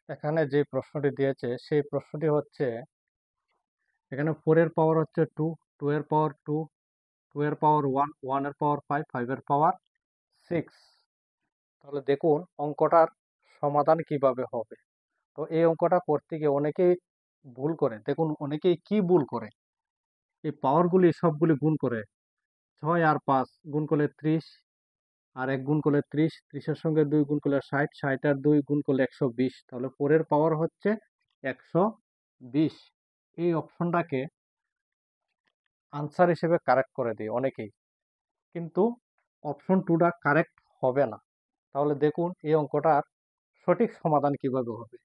এখানে যে প্রশ্নটি দিয়েছে সেই প্রশ্নটি হচ্ছে, এখানে 4 এর পাওয়ার হচ্ছে 2, 2 এর পাওয়ার 2, 2 এর পাওয়ার 1, 1 এর পাওয়ার 5, 5 এর পাওয়ার 6। তাহলে দেখুন অঙ্কটার সমাধান কিভাবে হবে। তো এই অঙ্কটা করতে গিয়ে অনেকেই ভুল করে। দেখুন অনেকেই কি ভুল করে, এই পাওয়ারগুলি সবগুলি গুণ করে। 6 আর 5 গুণ করলে 30, আর 1 গুণ করলে 30, 30 এর সঙ্গে 2 গুণ করলে 60, 60 আর 2 গুণ করলে 120। তাহলে 4 এর পাওয়ার হচ্ছে 120। এই অপশনটাকে আনসার হিসেবে কারেক্ট করে দিই অনেকেই, কিন্তু অপশন 2টা কারেক্ট হবে না। তাহলে দেখুন এই অঙ্কটার সঠিক সমাধান কিভাবে হবে।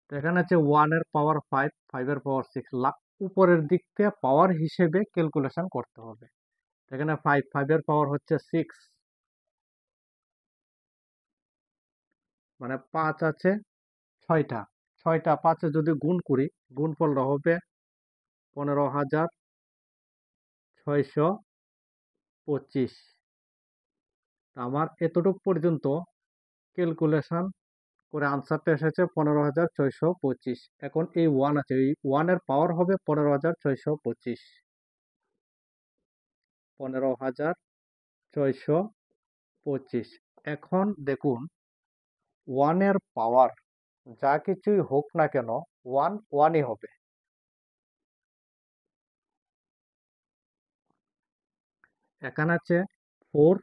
তো এখানে হচ্ছে 1 এর পাওয়ার 5, 5 এর পাওয়ার 6, উপরের দিক থেকে পাওয়ার হিসেবে ক্যালকুলেশন করতে হবে। এখানে 5, 5 এর পাওয়ার হচ্ছে 6, মানে 5 আছে 6টা, 6টা 5 এ যদি গুণ করি, গুণফলটা হবে 15,625। আমার এতটুকু পর্যন্ত ক্যালকুলেশন করে আনসারটা এসেছে 15,625। এখন এই 1 আছে, এই 1 এর পাওয়ার হবে 15,625, 15,625। এখন দেখুন 1 এর পাওয়ার যা কিছুই হোক না কেন 1 1ই হবে। এখানে আছে 4,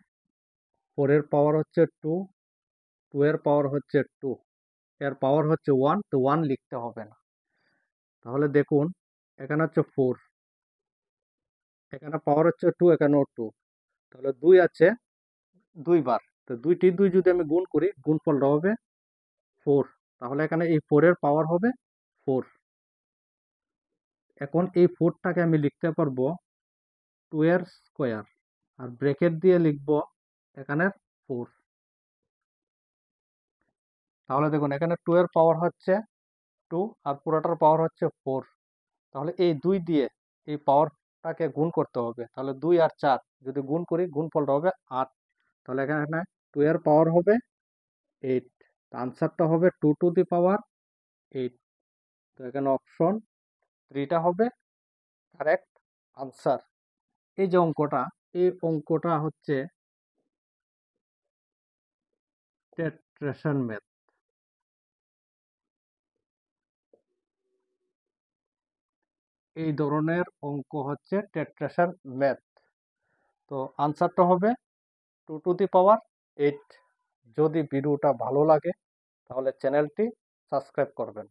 4 এর পাওয়ার হচ্ছে 2, 2 এর পাওয়ার হচ্ছে 2, এর পাওয়ার হচ্ছে 1, তো 1 লিখতে হবে না। তাহলে দেখুন এখানে হচ্ছে 4, এখানে পাওয়ার হচ্ছে 2, এখানেও 2, তাহলে 2 আছে 2 বার। তো 2 যদি আমি গুণ করি, গুণফলটা হবে 4। তাহলে এখানে এই 4 এর পাওয়ার হবে 4। এখন এই 4টাকে আমি লিখতে পারবো 2 এর স্কোয়ার, আর ব্র্যাকেট দিয়ে লিখব এখানে 4। তাহলে দেখুন এখানে 2 এর পাওয়ার হচ্ছে 2 আর পুরোটার পাওয়ার হচ্ছে 4। তাহলে এই 2 দিয়ে এই পাওয়ারটাকে গুণ করতে হবে। তাহলে 2 আর 4 যদি গুণ করি, গুণফলটা হবে 8। তাহলে এখানে 2 এর পাওয়ার হবে 8। আনসারটা হবে 2 টু দি পাওয়ার 8। তো এখানে অপশন 3টা হবে কারেক্ট আনসার। এই যে অঙ্কটা, এই অঙ্কটা হচ্ছে টেট্রেশন ম্যাথ। এই ধরনের অঙ্ক হচ্ছে টেট্রেশন ম্যাথ। তো আনসারটা হবে 2 টু দি পাওয়ার 8। যদি ভিডিওটা ভালো লাগে তাহলে চ্যানেলটি সাবস্ক্রাইব করবেন।